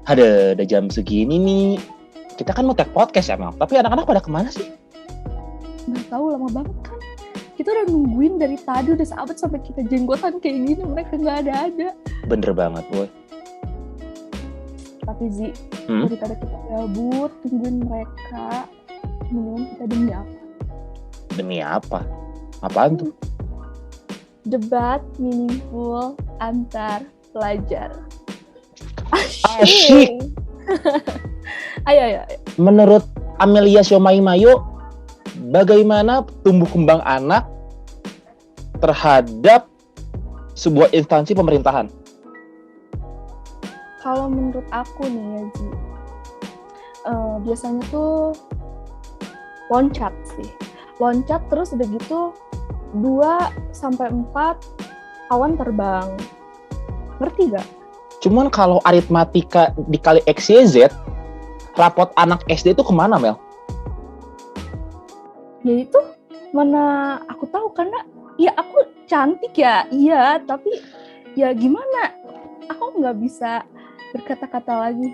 Ada jam segini nih. Kita kan mau tag podcast ya, Mel. Tapi anak-anak pada kemana sih? Nggak tahu, lama banget kan. Kita udah nungguin dari tadi, udah sahabat sampai kita jenggotan kayak gini, mereka nggak ada. Bener banget, boy. Tapi Zi, daripada kita gabut tungguin mereka, mendingan kita demi apa? Demi apa? Apaan tuh? Debat meaningful antar pelajar. Asyik. Ayo. Menurut Amelia Syomai Mayo, bagaimana tumbuh kembang anak terhadap sebuah instansi pemerintahan? Kalau menurut aku nih ya Ji, biasanya tuh loncat sih. Loncat terus udah gitu 2-4 awan terbang. Ngerti gak? Cuman kalau aritmatika dikali X, Y, Z, rapot anak SD itu kemana, Mel? Ya itu mana aku tahu, karena ya aku cantik ya, iya, tapi ya gimana? Aku nggak bisa berkata-kata lagi.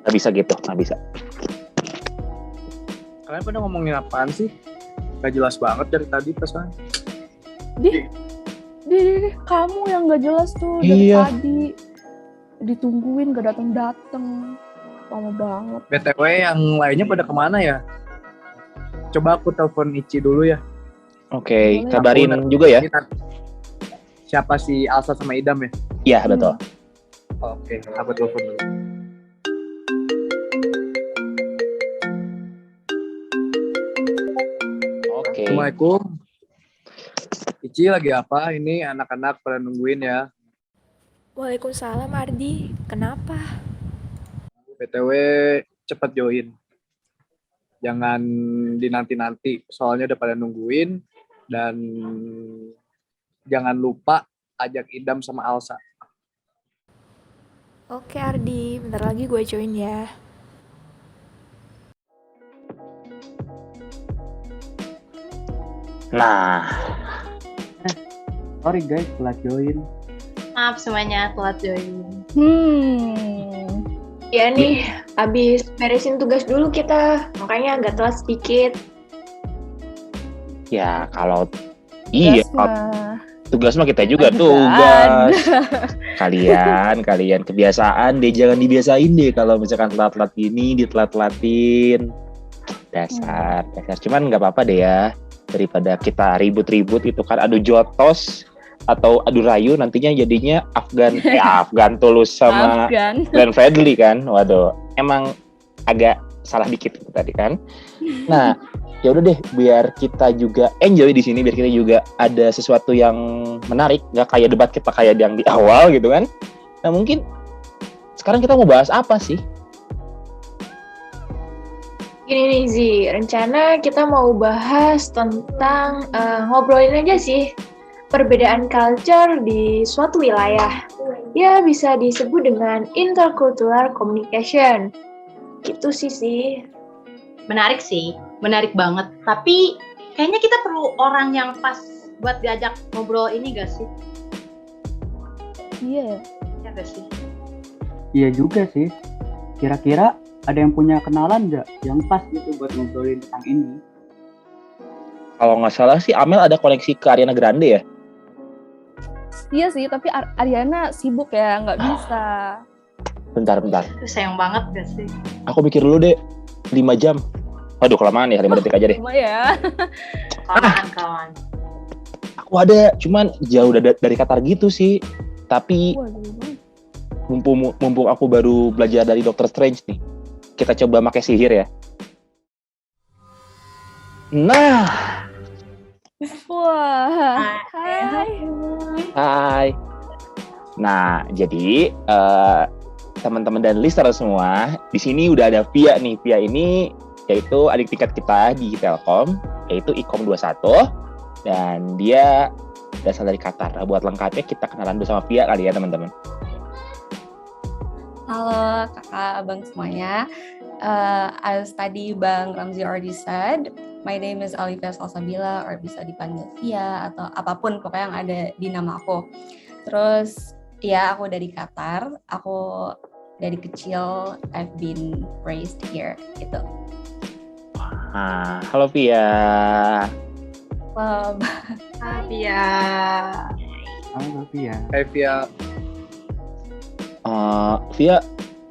Nggak bisa gitu, nggak bisa. Kalian pada ngomongin apaan sih? Gak jelas banget dari tadi pesan. Di kamu yang nggak jelas tuh dari tadi. Ditungguin gak datang-datang, lama banget. BTW yang lainnya pada kemana ya? Coba aku telepon Ici dulu ya. Oke, kabarin juga ya. Siapa si Alsa sama Idam ya? Iya, betul. Oke, aku telepon dulu. Oke. Assalamualaikum. Ici lagi apa? Ini anak-anak pada nungguin ya. Waalaikumsalam Ardi, kenapa? BTW cepet join. Jangan dinanti-nanti, soalnya udah pada nungguin. Dan jangan lupa ajak Idam sama Alsa. Oke Ardi, bentar lagi gue join ya. Nah, Sorry guys, telat join. Maaf semuanya telat join. Ya nih, abis beresin tugas dulu kita, makanya agak telat sedikit. ya kalau tugas mah kita juga Aduh, tugas. Kalian kebiasaan deh, jangan dibiasain deh kalau misalkan telat-telat gini ditelat-telatin. Dasar. Cuman nggak apa-apa deh ya, daripada kita ribut-ribut itu kan adu jotos atau adu rayu, nantinya jadinya Afgan Tulus sama Glenn Fredly kan. Waduh, emang agak salah dikit tadi kan. Nah, ya udah deh, biar kita juga enjoy di sini, biar kita juga ada sesuatu yang menarik, nggak kayak debat kita kayak yang di awal gitu kan. Nah, mungkin sekarang kita mau bahas apa sih? Gini nih Zi, rencana kita mau bahas tentang ngobrolin aja sih perbedaan culture di suatu wilayah. Ya bisa disebut dengan intercultural communication. Gitu sih. Menarik sih, menarik banget. Tapi kayaknya kita perlu orang yang pas buat diajak ngobrol ini gak sih? Iya. Ya gak sih? Iya juga sih. Kira-kira ada yang punya kenalan nggak yang pas gitu buat ngobrolin tentang ini? Kalau nggak salah sih Amel ada koneksi ke Ariana Grande ya? Iya sih, tapi Ariana sibuk ya, nggak bisa. Bentar. Itu sayang banget gak sih? Aku mikir dulu deh, 5 jam. Waduh, kelamaan ya, 5 detik aja deh. Cuma ya. Kawan. Aku ada, cuman jauh dari Qatar gitu sih. Tapi mumpung aku baru belajar dari Doctor Strange nih, kita coba pakai sihir ya. Nah. Wah. Hai. Nah, jadi teman-teman dan listener semua, di sini udah ada Via nih. Via ini yaitu adik tingkat kita di Telkom, yaitu Ikom 21, dan dia berasal dari Qatar. Nah, buat lengkapnya kita kenalan dulu sama Via kali ya, teman-teman. Halo kakak, abang semuanya. As tadi Bang Ramzi already said, my name is Alivia Salsabila, or bisa dipanggil Via atau apapun pokoknya yang ada di nama aku. Terus ya aku dari Qatar, aku dari kecil I've been raised here gitu. Halo Via. Via. Halo Via. Hai Via. Via,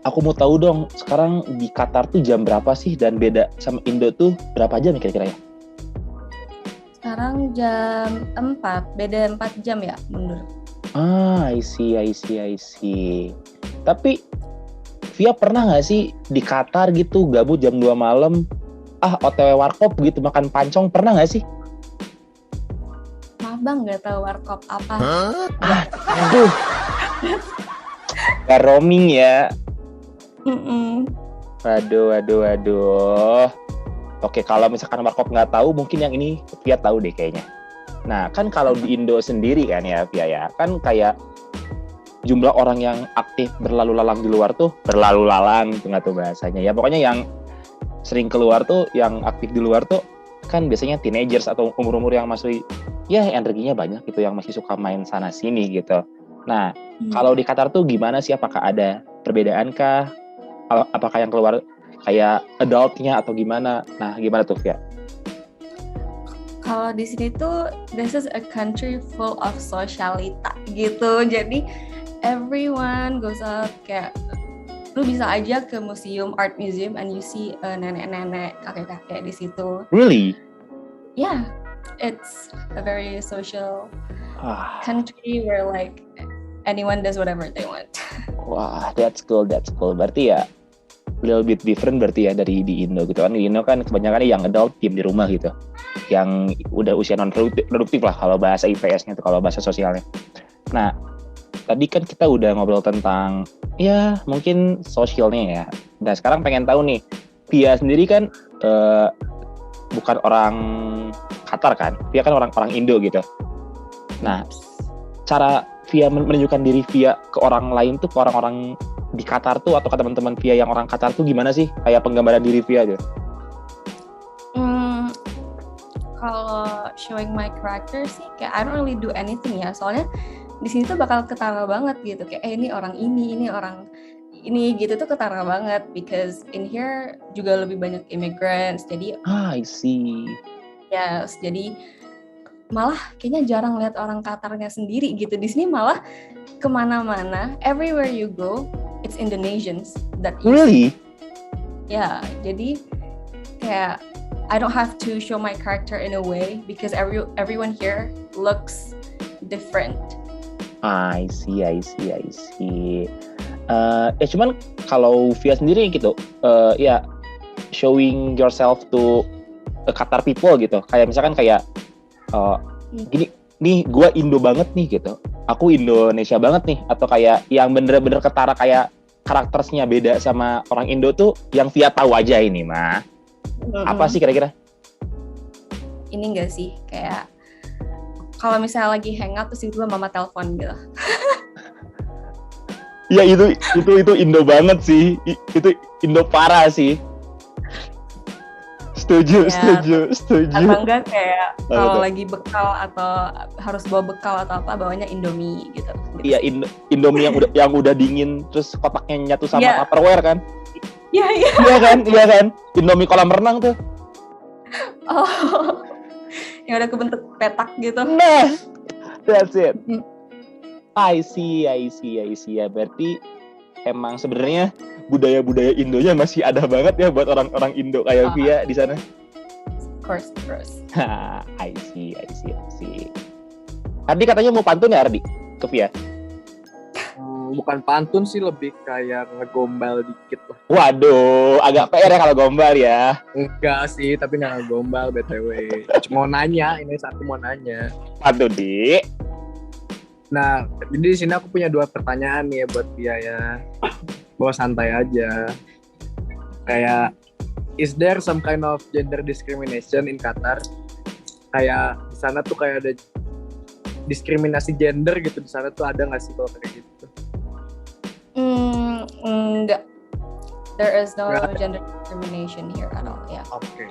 aku mau tahu dong, sekarang di Qatar tuh jam berapa sih, dan beda sama Indo tuh berapa jam kira-kira ya? Sekarang jam 4, beda 4 jam ya mundur. I see. Tapi Via pernah nggak sih di Qatar gitu gabut jam 2 malam, OTW warkop gitu makan pancong, pernah nggak sih? Maaf Bang, nggak tahu warkop apa. Aduh. Gak roaming ya. Waduh. Oke, kalau misalkan warkop nggak tahu, mungkin yang ini Via tahu deh kayaknya. Nah, kan kalau di Indo sendiri kan ya, Via ya, kan kayak jumlah orang yang aktif berlalu lalang di luar tuh, nggak tuh bahasanya. Ya pokoknya yang sering keluar tuh, yang aktif di luar tuh, kan biasanya teenagers atau umur-umur yang masih, ya energinya banyak gitu, yang masih suka main sana sini gitu. Nah, kalau di Qatar tuh gimana sih? Apakah ada perbedaan kah? Apakah yang keluar kayak adultnya atau gimana? Nah, gimana tuh, Via? Kalau di sini tuh, this is a country full of sosialita gitu. Jadi, everyone goes out, kayak lu bisa aja ke art museum and you see nenek-nenek, kakek-kakek di situ. Really? Yeah, it's a very social country where like anyone does whatever they want. Wah, that's cool. Berarti ya little bit different berarti ya dari di Indo gitu kan. Di Indo kan kebanyakan yang adult diem di rumah gitu. Yang udah usia non produktif lah kalau bahasa IPS-nya tuh, kalau bahasa sosialnya. Nah, tadi kan kita udah ngobrol tentang ya mungkin sosialnya ya. Nah, sekarang pengen tahu nih, Via sendiri kan bukan orang Qatar kan? Via kan orang Indo gitu. Nah, cara Via menunjukkan diri Via ke orang lain tuh, ke orang-orang di Qatar tuh atau ke teman-teman Via yang orang Qatar tuh gimana sih? Kayak penggambaran diri Via gitu. Kalau showing my character sih kayak I don't really do anything ya. Soalnya di sini tuh bakal ketara banget gitu. Kayak ini orang ini orang ini gitu tuh ketara banget, because in here juga lebih banyak immigrants. Jadi I see. Yes, jadi malah kayaknya jarang lihat orang Qatarnya sendiri gitu. Di sini malah kemana-mana, everywhere you go, it's Indonesians that you Really? see. Ya, jadi kayak I don't have to show my character in a way because everyone here looks different. I see. Ya cuman kalau Via sendiri gitu, ya showing yourself to Qatar people gitu. Kayak misalkan kayak gini, nih gue Indo banget nih gitu, aku Indonesia banget nih, atau kayak yang bener-bener ketara kayak karakternya beda sama orang Indo tuh yang Via tahu aja ini mah. Apa sih kira-kira? Ini enggak sih, kayak kalau misalnya lagi hangout terus tiba-tiba mama telepon gitu. Ya itu Indo banget sih, itu Indo parah sih. Setuju. Atau enggak kayak kalau lagi bekal atau harus bawa bekal atau apa, bawanya Indomie gitu. Iya, Indomie yang udah dingin terus kotaknya nyatu sama Tupperware kan? Iya. Iya kan? Indomie kolam renang tuh. Oh. Yang udah kebentuk petak gitu. Nah, that's it. I see. Ya, berarti emang sebenarnya budaya-budaya Indonya masih ada banget ya buat orang-orang Indo kayak Via di sana. Of course. I see. Ardi katanya mau pantun ya, Ardi? Ke Via? Bukan pantun sih, lebih kayak ngegombal dikit lah. Waduh, agak PR ya kalau gombal ya. Enggak sih, tapi nggak ngegombal BTW. Cuma mau nanya, mau nanya. Pantun, Di. Nah, jadi di sini aku punya 2 pertanyaan nih ya buat Via ya. Bawa santai aja. Kayak, is there some kind of gender discrimination in Qatar? Kayak di sana tuh kayak ada diskriminasi gender gitu, di sana tuh ada nggak sih kalau kayak gitu? Enggak. There is no gender discrimination here at all. Yeah. Oke.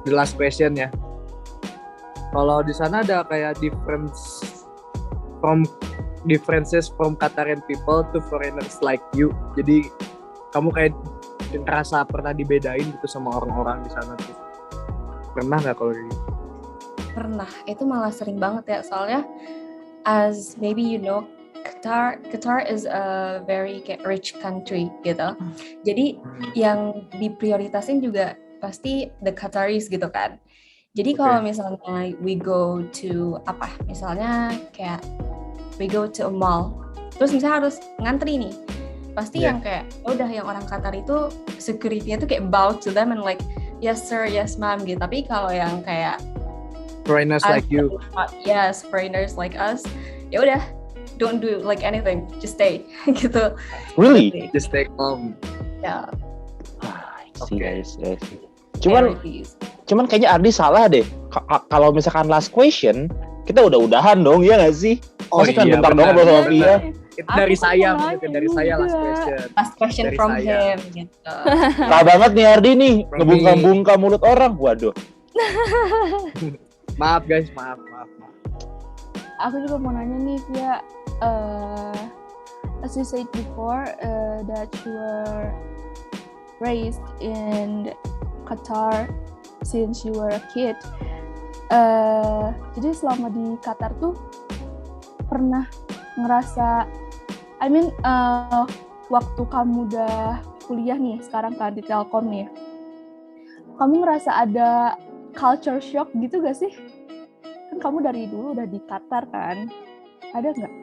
The last question ya. Kalau di sana ada kayak differences from Qatarian people to foreigners like you. Jadi kamu kayak ngerasa pernah dibedain gitu sama orang-orang di sana tuh. Pernah nggak kalau gitu? Pernah, itu malah sering banget ya, soalnya as maybe you know, Qatar is a very rich country gitu. Jadi yang diprioritasin juga pasti the Qataris gitu kan. Jadi kalau misalnya we go to misalnya kayak we go to a mall, terus misalnya harus ngantri nih, pasti yang kayak udah yang orang Qatar itu security-nya tuh kayak bow to them and like yes sir, yes ma'am gitu. Tapi kalau yang kayak foreigners like you, yes, foreigners like us, ya udah, don't do like anything, just stay gitu. Really? Just stay calm. Ya. I see. Cuman kayaknya Ardi salah deh. Kalau misalkan last question, kita udah-udahan dong, ya nggak sih? Masa cuma bentar doang ngobrol sama Pia? Itu dari saya last question. Last question dari from saya. him gitu. Salah banget nih Ardi nih, From ngebungkam-bungkam mulut orang. Waduh. Maaf guys, maaf. Aku juga mau nanya nih, Via, as you said before, that you were raised in Qatar since you were a kid. Jadi selama di Qatar tuh pernah ngerasa, waktu kamu udah kuliah nih, sekarang kan di Telkom nih, kamu ngerasa ada culture shock gitu gak sih? Kan kamu dari dulu udah di Qatar kan? Ada nggak?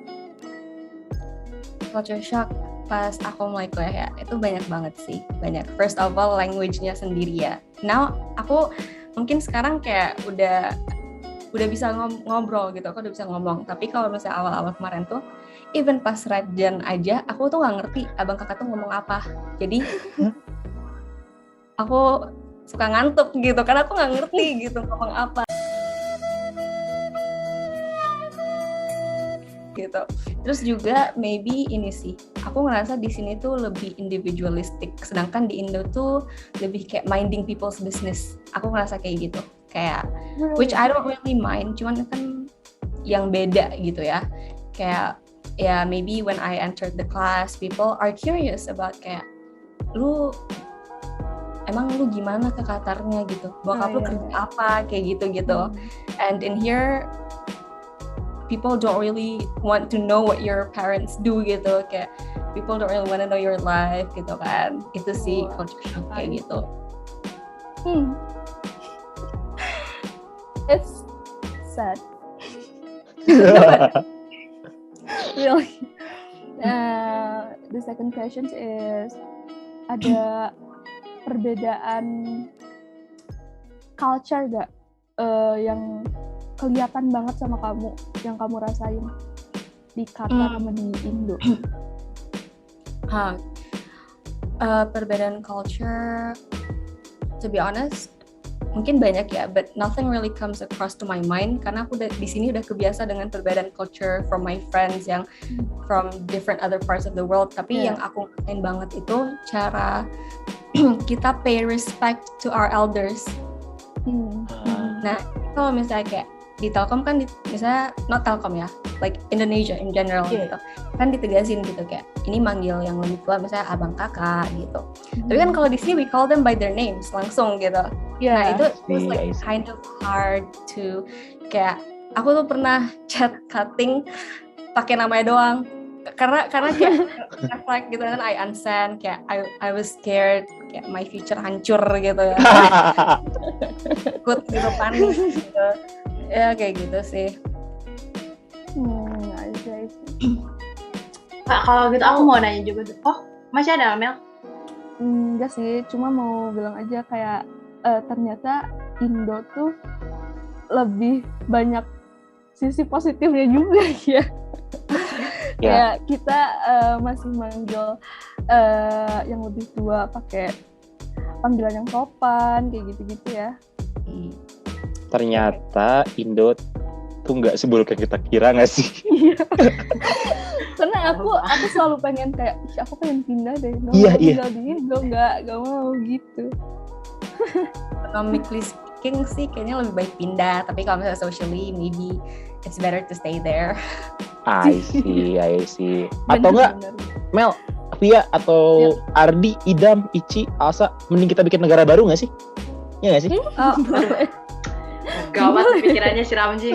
Culture shock pas aku mulai kuliah ya, itu banyak banget sih. Banyak. First of all, language-nya sendiri ya. Now, aku mungkin sekarang kayak udah bisa ngobrol gitu, aku udah bisa ngomong. Tapi kalau misalnya awal-awal kemarin tuh, even pas Radjan aja, aku tuh nggak ngerti abang kakak tuh ngomong apa. Jadi, aku suka ngantuk gitu, karena aku nggak ngerti gitu ngomong apa. Gitu. Terus juga maybe ini sih, aku ngerasa di sini tuh lebih individualistic, sedangkan di Indo tuh lebih kayak minding people's business. Aku ngerasa kayak gitu, kayak which I don't really mind, cuman kan yang beda gitu ya. Kayak ya maybe when I entered the class, people are curious about kayak emang lu gimana ke Qatarnya gitu, bokap lu kerja apa, kayak gitu. And in here people don't really want to know what your parents do gitu, kayak people don't really want to know your life gitu kan. Itu sih culture shock kayak gitu. It's sad. Really. The second question is, ada perbedaan culture gak yang kelihatan banget sama kamu, yang kamu rasain di Qatar sama di Indo? Perbedaan culture, to be honest, mungkin banyak ya, but nothing really comes across to my mind karena aku di sini udah kebiasa dengan perbedaan culture from my friends yang from different other parts of the world. Tapi yang aku rasain banget itu cara kita pay respect to our elders. Nah, kalau misalnya kayak di Telkom kan, misalnya not Telkom ya, like Indonesia in general gitu, kan ditegasin gitu kayak ini manggil yang lebih tua misalnya abang kakak gitu. Tapi kan kalau di sini we call them by their names langsung gitu. Nah itu was like kind of hard to, kayak aku tuh pernah chat cutting pakai namanya doang. Karena kayak reflect gitu, kan I unsend, kayak I was scared kayak my future hancur gitu ya. Takut gitu, panik gitu. Ya kayak gitu sih. I see. Kak, kalau gitu aku mau nanya juga. Oh, masih ada Mel? Enggak sih, cuma mau bilang aja kayak ternyata Indo tuh lebih banyak sisi positifnya juga ya. Kayak kita masih manggil yang lebih tua pakai panggilan yang sopan, kayak gitu-gitu ya. Ternyata Indo tuh nggak seburuk yang kita kira, nggak sih? Karena aku selalu pengen kayak, "Ih, aku pengen pindah deh, nggak Iya, mau iya. tinggal di Indo, nggak mau gitu." Economically speaking sih kayaknya lebih baik pindah, tapi kalau misalnya socially maybe it's better to stay there. I see. Atau enggak, Bener. Mel, Via atau Ardi, Idam, Ici, Alsa, mending kita bikin negara baru nggak sih? Iya nggak sih? Oh, boleh. Gawat pikirannya si Ramji.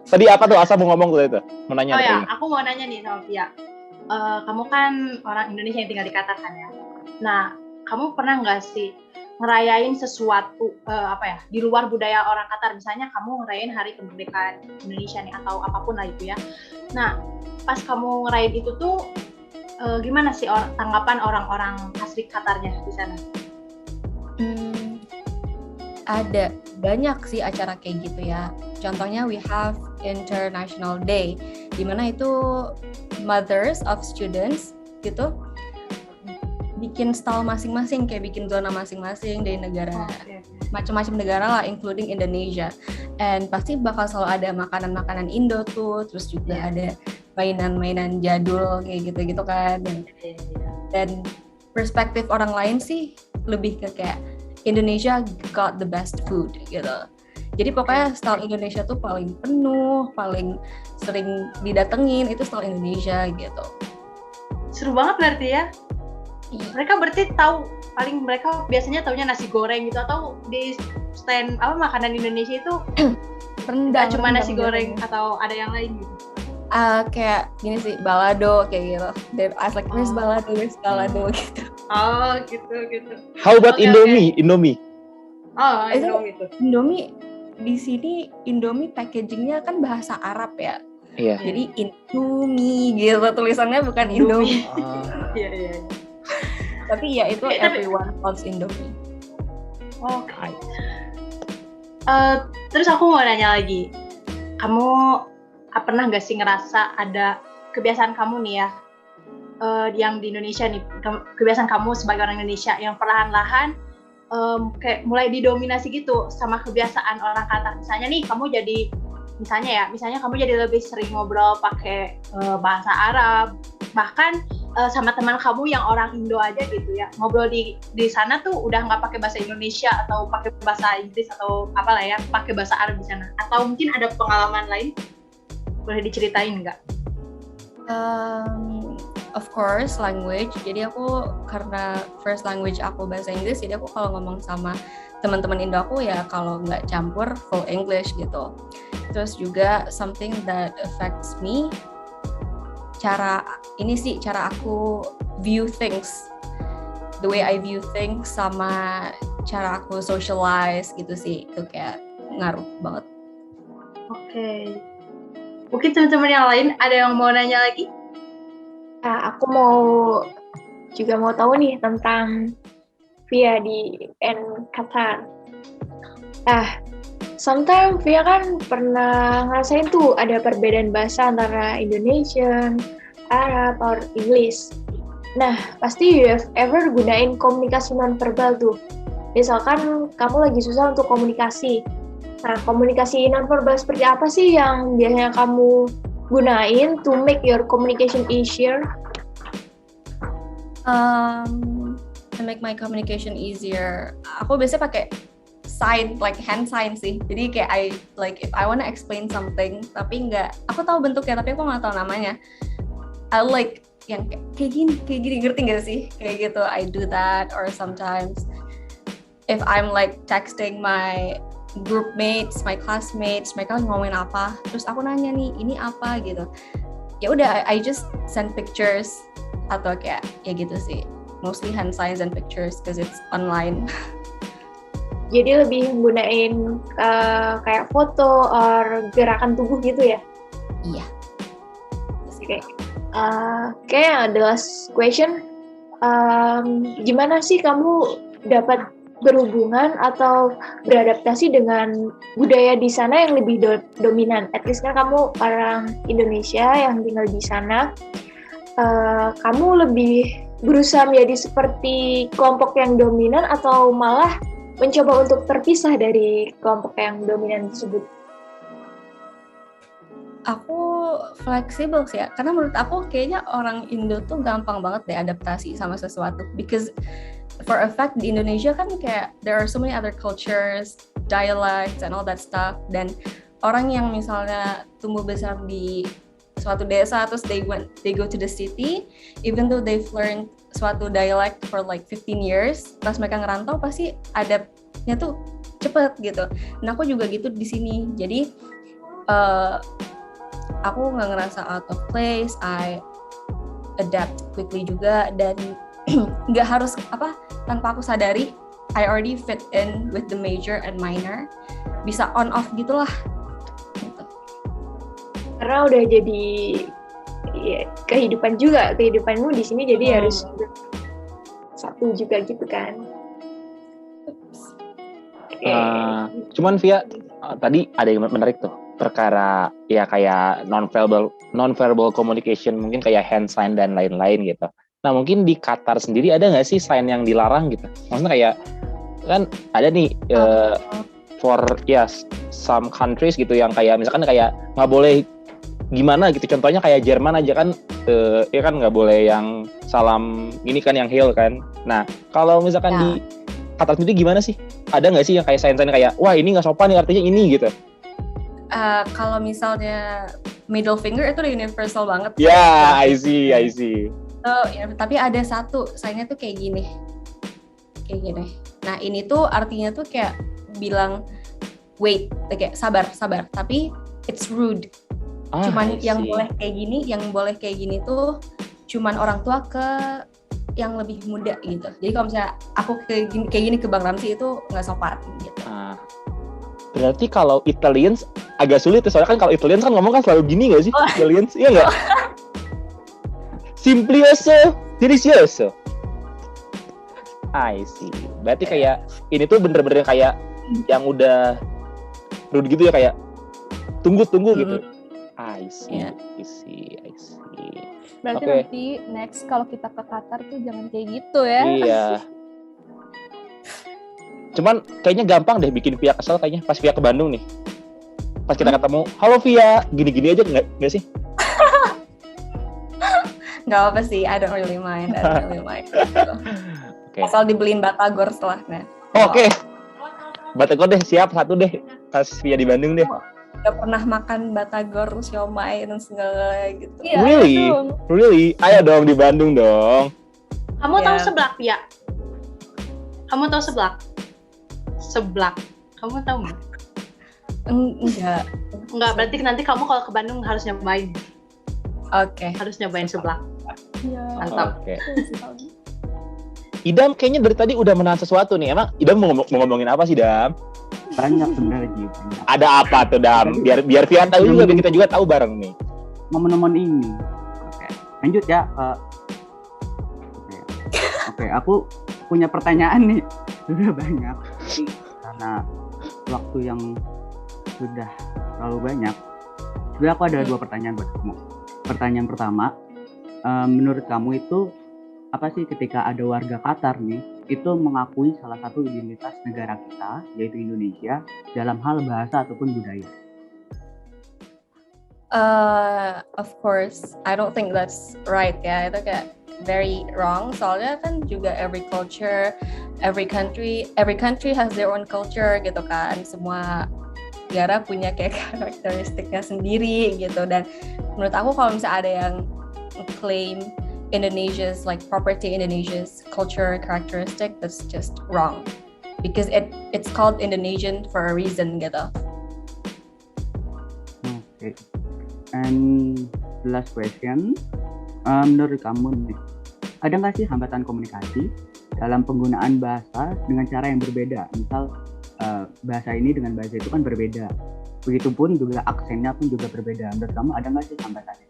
Tadi apa tuh Alsa mau ngomong tuh itu? Mau nanya Oh ya, kayaknya. aku mau nanya nih sama Pia. Kamu kan orang Indonesia yang tinggal di Qatar kan ya. Nah, kamu pernah nggak sih ngerayain sesuatu di luar budaya orang Qatar? Misalnya kamu ngerayain hari kemerdekaan Indonesia nih atau apapun lah itu ya. Nah, pas kamu ngerayain itu tuh gimana sih tanggapan orang-orang asli Qatarnya di sana? Ada banyak sih acara kayak gitu ya. Contohnya we have International Day, di mana itu mothers of students gitu bikin style masing-masing, kayak bikin zona masing-masing dari negara, macam-macam negara lah, including Indonesia. And pasti bakal selalu ada makanan-makanan Indo tuh, terus juga ada mainan-mainan jadul kayak gitu-gitu kan. Dan perspektif orang lain sih lebih ke kayak Indonesia got the best food gitu. Jadi pokoknya style Indonesia tuh paling penuh, paling sering didatengin itu style Indonesia gitu. Seru banget berarti ya. Mereka berarti tahu, paling mereka biasanya taunya nasi goreng gitu, atau di stand makanan Indonesia itu Rendang, cuma nasi rendang goreng biasanya. atau ada yang lain gitu. Kayak gini sih, balado kayak gitu. I was like, where's balado gitu. Oh gitu. How about Oke, Indomie? Oh, Itu gitu. Indomie di sini, Indomie packagingnya kan bahasa Arab ya. Iya. Jadi Indomie gitu tulisannya, bukan Indomie. Iya. Tapi ya itu everyone calls Indomie. Oke. Terus aku mau nanya lagi, kamu pernah nggak sih ngerasa ada kebiasaan kamu nih ya, yang di Indonesia nih, kebiasaan kamu sebagai orang Indonesia yang perlahan-lahan kayak mulai didominasi gitu sama kebiasaan orang Qatar. Misalnya nih kamu misalnya kamu jadi lebih sering ngobrol pakai bahasa Arab, bahkan sama teman kamu yang orang Indo aja gitu ya, ngobrol di sana tuh udah nggak pakai bahasa Indonesia atau pakai bahasa Inggris atau apalah ya, pakai bahasa Arab di sana. Atau mungkin ada pengalaman lain, boleh diceritain nggak? Of course language. Jadi aku, karena first language aku bahasa Inggris, jadi aku kalau ngomong sama teman-teman Indo aku ya kalau nggak campur full English gitu. Terus juga something that affects me, cara aku view things, the way I view things, sama cara aku socialize gitu sih, itu kayak ngaruh banget. Oke. Mungkin teman-teman yang lain ada yang mau nanya lagi? Aku juga mau tahu nih tentang Via di Qatar. Sometimes Via kan pernah ngerasain tuh ada perbedaan bahasa antara Indonesian, Arab, or English. Nah, pasti you have ever gunain komunikasi nonverbal tuh. Misalkan kamu lagi susah untuk komunikasi. Nah, komunikasi nonverbal seperti apa sih yang biasanya kamu gunain to make your communication easier? To make my communication easier, aku biasanya pakai sign, like hand sign sih. Jadi kayak if I wanna explain something, tapi aku tahu bentuknya tapi aku nggak tahu namanya. I like yang kayak gini, ngerti nggak sih? Kayak gitu, I do that. Or sometimes if I'm like texting my group mates, my classmates, mereka ngomongin apa, terus aku nanya nih, ini apa gitu. Ya udah, I just send pictures atau kayak ya gitu sih. Mostly hand signs and pictures because it's online. Jadi lebih menggunain kayak foto or gerakan tubuh gitu ya? Iya. Oke, the last question. Gimana sih kamu dapat berhubungan atau beradaptasi dengan budaya di sana yang lebih dominan? At least kan kamu orang Indonesia yang tinggal di sana. Kamu lebih berusaha menjadi seperti kelompok yang dominan atau malah mencoba untuk terpisah dari kelompok yang dominan tersebut? Aku fleksibel sih ya, karena menurut aku kayaknya orang Indo tuh gampang banget deh adaptasi sama sesuatu. Because for a fact di Indonesia kan kayak there are so many other cultures, dialects and all that stuff. Dan orang yang misalnya tumbuh besar di suatu desa terus they go to the city, even though they've learned suatu dialect for like 15 years, pas mereka ngerantau pasti adaptnya tuh cepet gitu. Dan aku juga gitu di sini. Jadi aku nggak ngerasa out of place, I adapt quickly juga, dan nggak harus tanpa aku sadari I already fit in with the major and minor, bisa on off gitulah. Gitu. Karena udah jadi ya, kehidupanmu di sini jadi harus satu juga gitu kan. Cuman Via, tadi ada yang menarik tuh, perkara ya kayak non-verbal communication, mungkin kayak hand sign dan lain-lain gitu. Nah mungkin di Qatar sendiri ada nggak sih sign yang dilarang gitu? Maksudnya kayak kan ada nih for some countries gitu yang kayak misalkan kayak nggak boleh gimana gitu. Contohnya kayak Jerman aja kan, ya kan nggak boleh yang salam ini kan, yang hail kan. Nah kalau misalkan di Qatar sendiri gimana sih? Ada nggak sih yang kayak sign-sign kayak wah ini nggak sopan nih artinya ini gitu? Kalau misalnya middle finger itu udah universal banget. Yeah, I see. Tapi ada satu sign-nya tuh kayak gini. Nah ini tuh artinya tuh kayak bilang wait, kayak sabar. Tapi it's rude. Cuman yang boleh kayak gini tuh cuman orang tua ke yang lebih muda gitu. Jadi kalau misalnya aku kayak gini ke Bang Ramzi itu nggak sopan gitu. Berarti kalau Italians agak sulit ya, soalnya kan kalau Italians kan ngomong kan selalu gini nggak sih? Italians, iya nggak? Simplioso, delicioso. I see. Berarti kayak ini tuh bener-bener kayak yang udah rude gitu ya, kayak tunggu gitu. I see. Berarti nanti next kalau kita ke Qatar tuh jangan kayak gitu ya. Iya. Cuman kayaknya gampang deh bikin Via kesel kayaknya pas Via ke Bandung nih. Pas kita ketemu, halo Via, gini-gini aja nggak sih? Nggak apa sih, I don't really mind. Gitu. Okay. Asal dibeliin batagor setelahnya. Oke. Batagor deh, siap satu deh. Pas Via di Bandung deh. Gak pernah makan batagor, siomay dan segala gitu. Yeah, Really? Ayo dong di Bandung dong. Kamu tahu seblak, Via? Kamu tahu seblak? Kamu tahu nggak? Enggak, berarti nanti kamu kalau ke Bandung harus nyobain. Oke. Harus nyobain seblak. Iya. Mantap. Oke. Idam kayaknya dari tadi udah menahan sesuatu nih. Emang Idam mau ngomongin apa sih, Dam? Banyak sebenarnya Ji. Ada apa tuh, Dam? Biar Via tahu juga, biar kita juga tahu bareng nih. Momen-momen ini. Oke. Lanjut ya. Oke, aku punya pertanyaan nih. Sudah banyak. Karena waktu yang sudah terlalu banyak. Sebenarnya aku ada 2 pertanyaan buat kamu. Pertanyaan pertama, menurut kamu itu apa sih ketika ada warga Qatar nih itu mengakui salah satu identitas negara kita, yaitu Indonesia, dalam hal bahasa ataupun budaya? Of course, I don't think that's right ya. Itu kayak very wrong. Soalnya kan juga every country has their own culture gitu kan. Semua negara punya kayak karakteristiknya sendiri gitu. Dan menurut aku kalau misalnya ada yang claim Indonesia's like property Indonesia's culture characteristic, that's just wrong because it's called Indonesian for a reason gitu. Okay. And the last question, menurut kamu nih, ada nggak sih hambatan komunikasi dalam penggunaan bahasa dengan cara yang berbeda? Misal bahasa ini dengan bahasa itu kan berbeda. Begitupun juga aksennya pun juga berbeda. Menurut kamu ada nggak sih hambatannya?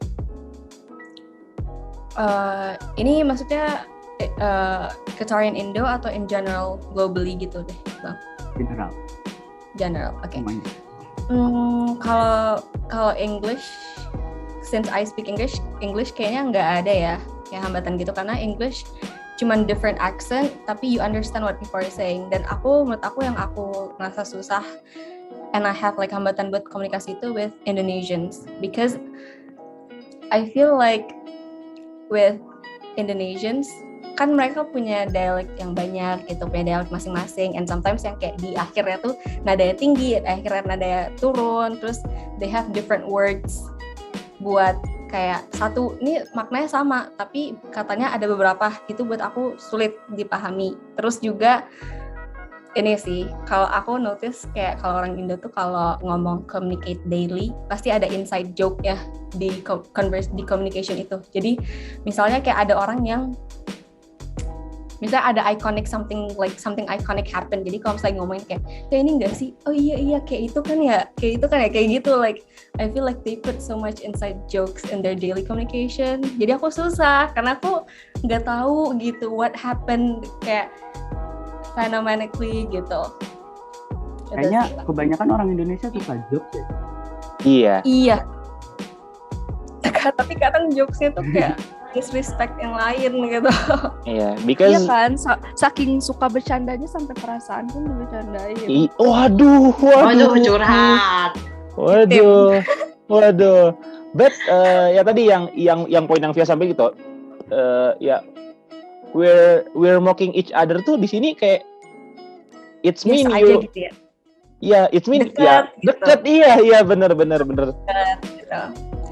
Ini maksudnya Qatarian Indo atau in general globally gitu deh, Bang? General, oke. Okay. Kalau English, since I speak English kayaknya nggak ada ya kayak hambatan gitu, karena English cuman different accent tapi you understand what people are saying. Dan menurut aku yang aku merasa susah and I have like hambatan buat komunikasi itu with Indonesians because I feel like with Indonesians kan mereka punya dialek yang banyak gitu, punya dialek masing-masing, and sometimes yang kayak di akhirnya tuh nadanya tinggi, akhirnya nadanya turun, terus they have different words buat kayak satu ini maknanya sama tapi katanya ada beberapa, itu buat aku sulit dipahami. Terus juga ini sih, kalau aku notice kayak kalau orang Indo tuh kalau ngomong communicate daily pasti ada inside joke ya di communication itu. Jadi misalnya kayak ada orang yang misalnya ada something iconic happen, jadi kalau misalnya ngomongin kayak ini enggak sih, oh iya kayak itu kan ya kayak gitu, like I feel like they put so much inside jokes in their daily communication. Jadi aku susah karena aku nggak tahu gitu what happened kayak phenomenically gitu. Kayaknya kebanyakan orang Indonesia suka jokes Iya. ya. Iya. Tapi kadang jokesnya tuh kayak disrespect yang lain gitu. Iya, Iya because kan, saking suka bercandanya sampai perasaan pun dibercandain. waduh, curhat. Waduh. But ya tadi yang poin yang Via sampai gitu, ya we're mocking each other tuh di sini kayak it's mean Biasa you. aja gitu ya. Iya, it's mean Deket, ya. gitu. Deket, iya bener. Gitu.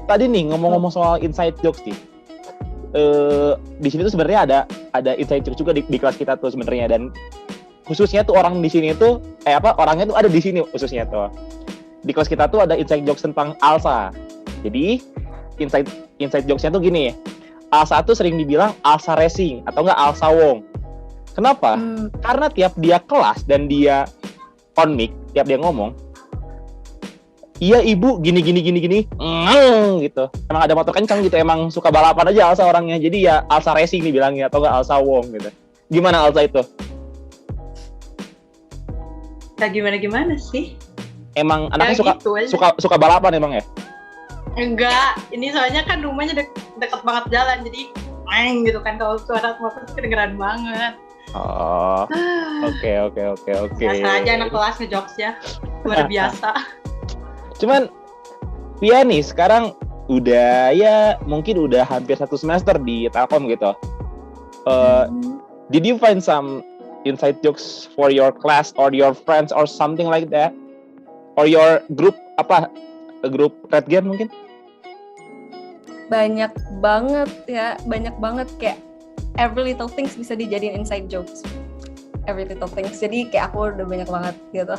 Tadi nih ngomong-ngomong soal inside jokes nih. Di sini tuh sebenarnya ada inside jokes juga di kelas kita tuh sebenarnya, dan khususnya tuh orang di sini tuh orangnya tuh ada di sini khususnya tuh. Di kelas kita tuh ada inside jokes tentang Alsa. Jadi inside jokesnya tuh gini, Alsa tuh sering dibilang Alsa Racing atau enggak Alsa Wong. Kenapa? Karena tiap dia kelas dan dia on mic, tiap dia ngomong, iya ibu gini gitu. Emang ada motor kencang gitu, emang suka balapan aja Alsa orangnya. Jadi ya Alsa Racing dibilangnya atau enggak Alsa Wong gitu. Gimana Alsa itu? Gak gimana sih? Emang anaknya gitu suka balapan emang ya? Enggak, ini soalnya kan rumahnya deket banget jalan, jadi gitu kan, kalau suara motor kedengeran banget. Oh, oke. Biasa aja anak kelas ngejokes ya, luar biasa. Cuman Via nih sekarang udah mungkin udah hampir 1 semester di Telkom gitu. Did you find some inside jokes for your class or your friends or something like that? Or your group grup Red Gen mungkin? Banyak banget kayak every little things bisa dijadiin inside jokes. Every little things. Jadi kayak aku udah banyak banget gitu.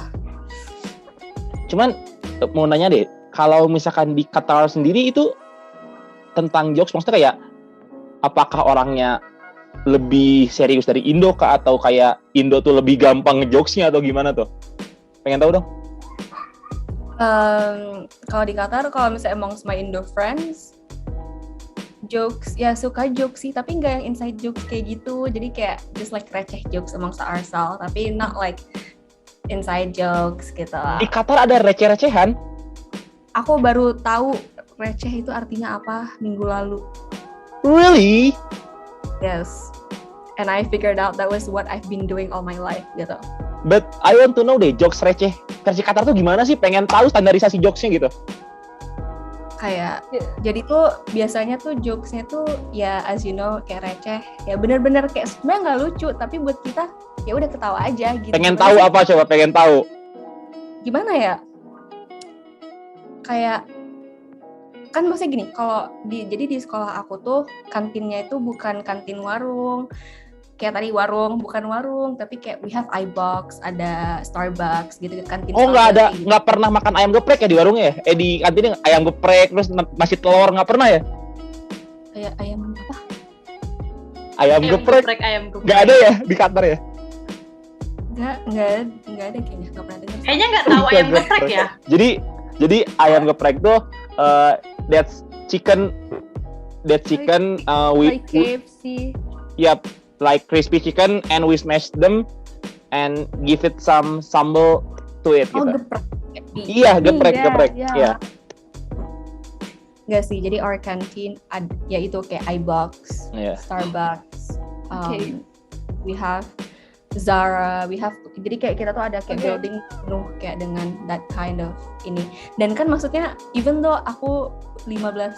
Cuman mau nanya deh, kalau misalkan di Qatar sendiri itu tentang jokes, maksudnya kayak apakah orangnya lebih serius dari Indo kah, atau kayak Indo tuh lebih gampang ngejokesnya atau gimana tuh? Pengen tahu dong. Kalau di Qatar, kalau misalnya amongst my Indo friends, jokes ya suka jokes sih, tapi nggak yang inside jokes kayak gitu. Jadi kayak just like receh jokes amongst ourselves, tapi not like inside jokes gitu lah. Di Qatar ada receh-recehan? Aku baru tahu receh itu artinya apa minggu lalu. Really? Yes. And I figured out that was what I've been doing all my life gitu. But I want to know deh, jokes receh versi Qatar tuh gimana sih? Pengen tahu standarisasi jokesnya gitu. Kayak jadi tuh biasanya tuh jokesnya tuh ya as you know kayak receh, ya bener-bener kayak sebenarnya nggak lucu, tapi buat kita ya udah ketawa aja gitu. Pengen tahu apa coba? Pengen tahu. Gimana ya? Kayak kan maksudnya gini, kalau jadi di sekolah aku tuh kantinnya itu bukan kantin warung. Kayak tadi warung, bukan warung, tapi kayak we have iBox, ada Starbucks gitu kantin. Oh nggak pernah makan ayam geprek ya di warungnya ya? Di kantinnya ayam geprek terus nasi telur nggak pernah ya? Kayak ayam apa? Ayam geprek. Nggak ada ya di Qatar ya? Nggak ada kayaknya, nggak pernah dengar. Kayaknya nggak tahu ayam geprek ya. Jadi ayam geprek tuh that's chicken with like KFC. Yep. Like crispy chicken, and we smash them and give it some sambal to it gitu. Geprek. Iya, geprek. Iya. Enggak sih, jadi our canteen ya itu kayak iBox, Yeah. Starbucks. Okay. We have Zara, jadi kayak kita tuh ada kayak Okay. building penuh kayak dengan that kind of ini. Dan kan maksudnya even though aku 17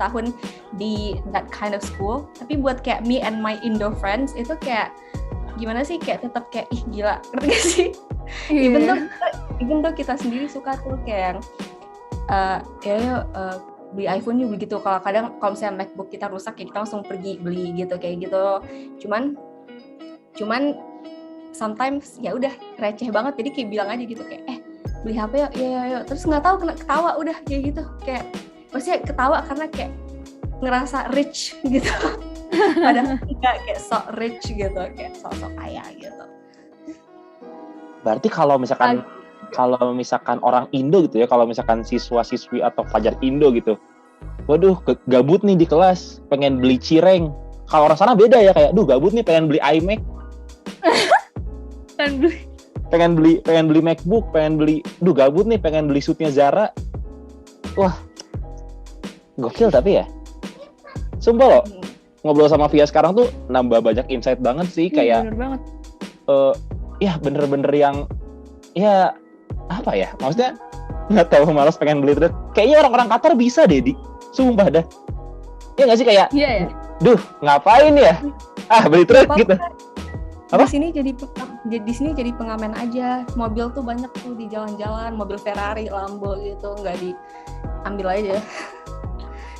tahun di that kind of school, tapi buat kayak me and my Indo friends itu kayak gimana sih, kayak tetap kayak ih gila, ngerti gak sih? Even though kita sendiri suka tuh kayak beli iPhone yuk begitu. Kalau misalnya MacBook kita rusak ya kita langsung pergi beli gitu kayak gitu. Cuman sometimes ya udah receh banget, jadi kayak bilang aja gitu kayak beli HP yuk, ya terus nggak tahu kena ketawa udah kayak gitu, kayak maksudnya ketawa karena kayak ngerasa rich gitu. Padahal enggak, kayak sok rich gitu, kayak sok kaya gitu. Berarti kalau misalkan orang Indo gitu ya, kalau misalkan siswa-siswi atau pelajar Indo gitu, waduh gabut nih di kelas, pengen beli cireng. Kalau orang sana beda ya, kayak gabut nih pengen beli iMac, pengen beli MacBook, gabut nih pengen beli suitnya Zara. Wah, gokil. Tapi ya sumpah loh, ngobrol sama Via sekarang tuh nambah banyak insight banget sih, kayak bener banget. Ya bener-bener yang ya apa ya, maksudnya nggak tahu, malas pengen beli terus. Kayaknya orang-orang Qatar bisa deh, sumpah dah. Ya nggak sih, kayak Iya ya. duh ngapain ya, beli terus Apa-apa. gitu. Apa? Di sini jadi pengamen aja. Mobil tuh banyak tuh di jalan-jalan, mobil Ferrari, Lambo gitu, nggak diambil aja.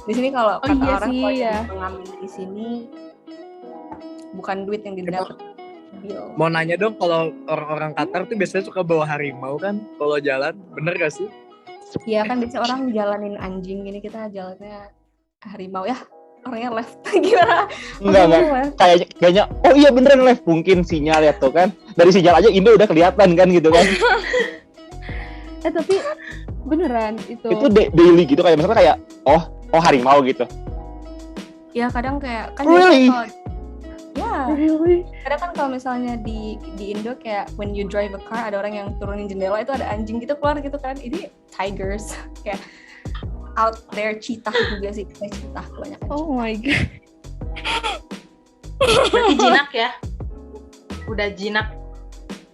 Di sini kalau kata iya orang sih, kalau ya. jadi pengamen di sini bukan duit yang didapat. Mau nanya dong, kalau orang-orang Qatar tuh biasanya suka bawa harimau kan kalau jalan, bener gak sih? Iya kan biasanya orang jalanin anjing, gini kita jalannya harimau ya. Orangnya left gimana? Enggak. Left. Kayaknya oh iya beneran live, mungkin sinyal ya tuh kan. Dari sinyal aja Indo udah kelihatan kan gitu kan. Tapi beneran itu. Itu daily gitu, kayak misalnya kayak oh harimau gitu. Ya kadang kayak kan Really? Kadang kan kalau misalnya di Indo kayak when you drive a car ada orang yang turunin jendela, itu ada anjing gitu keluar gitu kan. Ini tigers kayak out there, cheetah juga sih, kayak cheetah kebanyakan. Oh my god. Berarti jinak ya? Udah jinak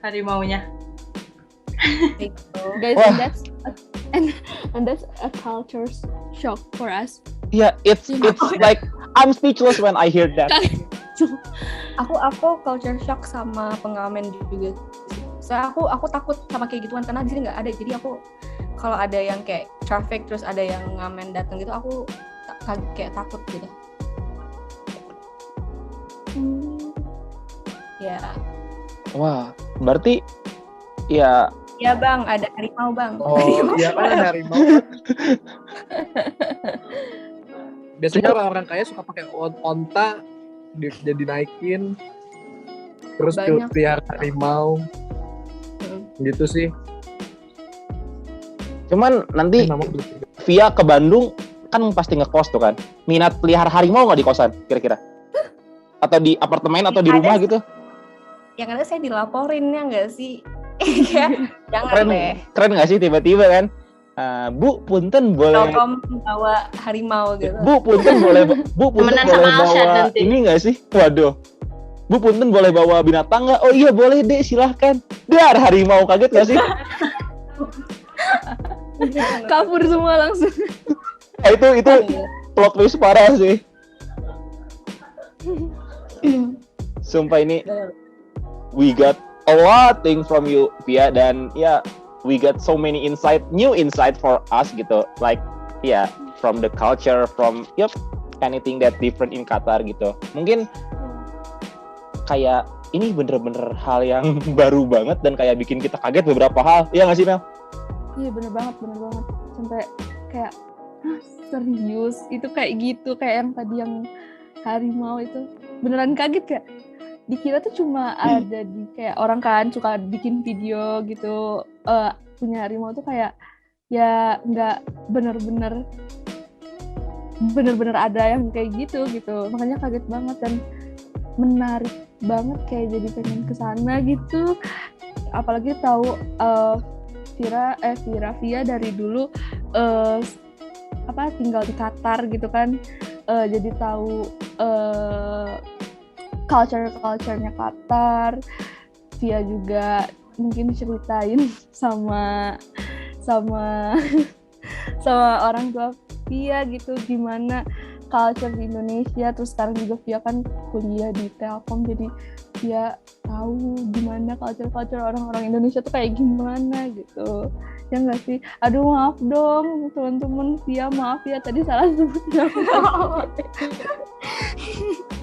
harimaunya. Gitu. Guys, Wah. and that's a culture shock for us. Yeah, it's like I'm speechless when I hear that. Aku culture shock sama pengamen juga. Saya aku takut sama kayak gituan karena di sini nggak ada. Jadi aku kalau ada yang kayak traffic terus ada yang ngamen datang gitu, aku kayak takut gitu. Ya. Wah, berarti ya. Ya bang, ada harimau bang. Oh iya kan ada harimau. Biasanya orang-orang kaya suka pakai onta, jadi naikin, terus Banyak. pelihara harimau, gitu sih. Cuman nanti Via ke Bandung kan pasti ngekos tuh kan. Minat pelihara harimau nggak di kosan kira-kira? Atau di apartemen atau di rumah gitu? Yang ada saya dilaporin ya nggak sih? Jangan deh. Keren nggak sih tiba-tiba kan? Bu, punten boleh. Telkom bawa harimau gitu. Bu, punten boleh. Bu, punten Temenan boleh sama Alshad bawa nanti. ini nggak sih? Waduh. Bu, punten boleh bawa binatang nggak? Oh iya boleh deh, silahkan. Dia ada harimau, kaget nggak sih? Kabur semua langsung. Itu plot twist parah sih. Sumpah ini we got a lot thing from you Via, dan ya we got so many new insight for us gitu, like from the culture, from anything that different in Qatar gitu. Mungkin kayak ini bener-bener hal yang baru banget dan kayak bikin kita kaget beberapa hal, iya nggak sih Mel? Iya bener banget. Sampai kayak serius itu kayak gitu, kayak yang tadi yang harimau itu beneran kaget, kayak dikira tuh cuma ada di kayak orang kan suka bikin video gitu punya harimau tuh kayak ya nggak bener-bener ada yang kayak gitu, makanya kaget banget dan menarik banget, kayak jadi pengen kesana gitu. Apalagi tahu Via dari dulu tinggal di Qatar gitu kan, jadi tahu culture-nya Qatar. Via juga mungkin ceritain sama orang tua Via gitu gimana culture di Indonesia. Terus sekarang juga Via kan kuliah di Telkom, jadi Via tahu gimana culture orang-orang Indonesia tuh kayak gimana gitu. Ya nggak sih? Aduh maaf dong teman-teman Via, maaf ya tadi salah sebut nama.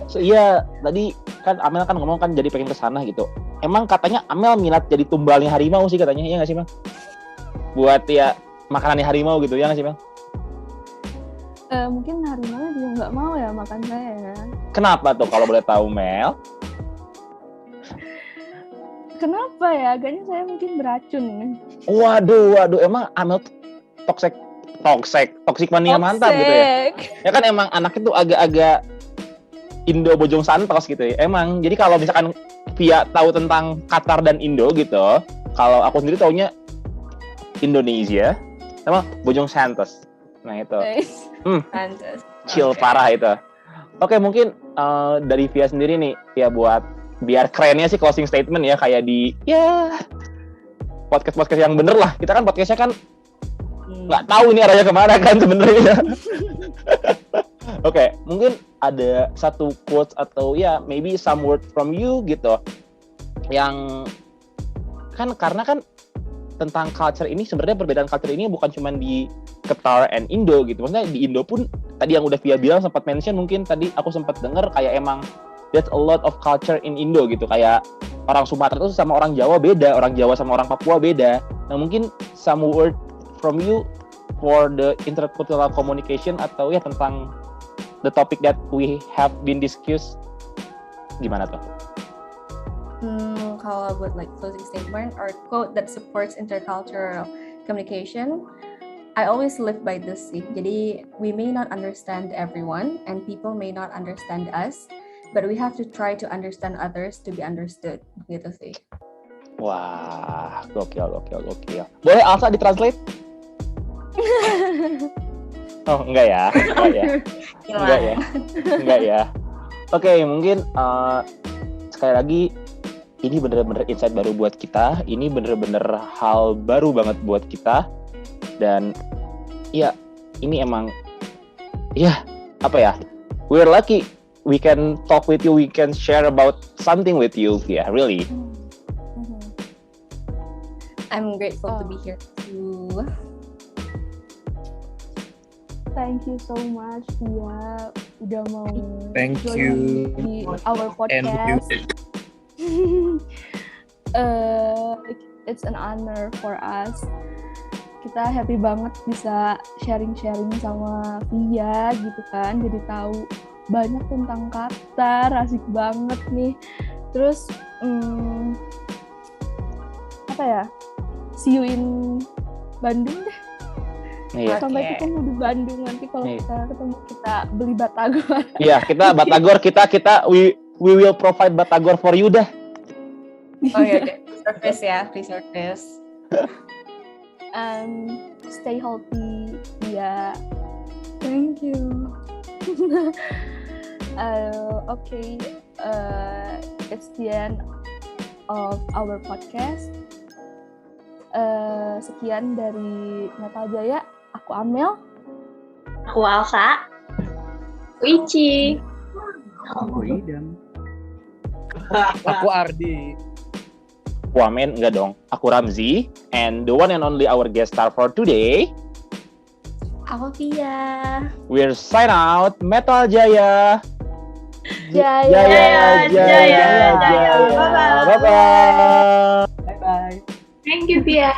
So, iya, tadi kan Amel kan ngomong kan jadi pengen kesana gitu. Emang katanya Amel minat jadi tumbalnya harimau sih katanya, iya nggak sih Mel? Buat ya makanannya harimau gitu, ya nggak sih Mel? Mungkin harimau juga nggak mau ya makan saya. Kenapa tuh kalau boleh tahu Mel? Kenapa ya? Agaknya saya mungkin beracun. Waduh, emang Amel toxic mania mantap gitu ya? Ya kan emang anak itu agak-agak Indo Bojong Santos gitu ya. Emang, jadi kalau misalkan Via tahu tentang Qatar dan Indo gitu, kalau aku sendiri taunya Indonesia sama Bojong Santos. Nah itu. Santos. Chill parah itu. Oke, mungkin dari Via sendiri nih, ya buat biar kerennya sih closing statement ya, kayak di podcast yang bener lah. Kita kan podcastnya kan nggak tahu ini arahnya kemana kan sebenarnya. Oke, mungkin ada satu quotes atau ya maybe some word from you gitu, yang kan karena kan tentang culture ini sebenarnya perbedaan culture ini bukan cuma di Qatar and Indo gitu. Maksudnya di Indo pun tadi yang udah Via bilang sempat mention, mungkin tadi aku sempat dengar kayak emang there's a lot of culture in Indo gitu. Kayak orang Sumatera itu sama orang Jawa beda, orang Jawa sama orang Papua beda. Nah mungkin some word from you for the intercultural communication atau ya tentang the topic that we have been discussed, gimana tuh? Kalau buat like closing statement or quote that supports intercultural communication, I always live by this sih. Jadi we may not understand everyone and people may not understand us, but we have to try to understand others to be understood gitu sih. Wah, gokil. Boleh Alsa ditranslate? Oh, enggak ya. Enggak ya. Oke, mungkin sekali lagi ini bener-bener insight baru buat kita. Ini bener-bener hal baru banget buat kita. Dan ya, ini emang we're lucky we can talk with you, we can share about something with you. Yeah, really. I'm grateful to be here too. Thank you so much Via udah mau Thank join you. di our And podcast. It's an honor for us. Kita happy banget bisa sharing-sharing sama Via gitu kan. Jadi tahu banyak tentang Qatar, asik banget nih. Terus see you in Bandung deh. Iya. Sampai ketemu di Bandung nanti kalau kita ketemu, kita beli batagor. Iya, kita batagor kita we will provide batagor for you dah. Oh ya, free service. Stay healthy, ya. Thank you. Okay, it's the end of our podcast. Sekian dari Natal Jaya. Aku Amel. Aku Alsa. Ici. Aku Idam. Aku Ardi. Aku Amen, enggak dong. Aku Ramzi. And the one and only our guest star for today. Aku Via. We're sign out. Metal Jaya. Jaya. Bye-bye. Bye-bye. Bye-bye. Thank you, Pia.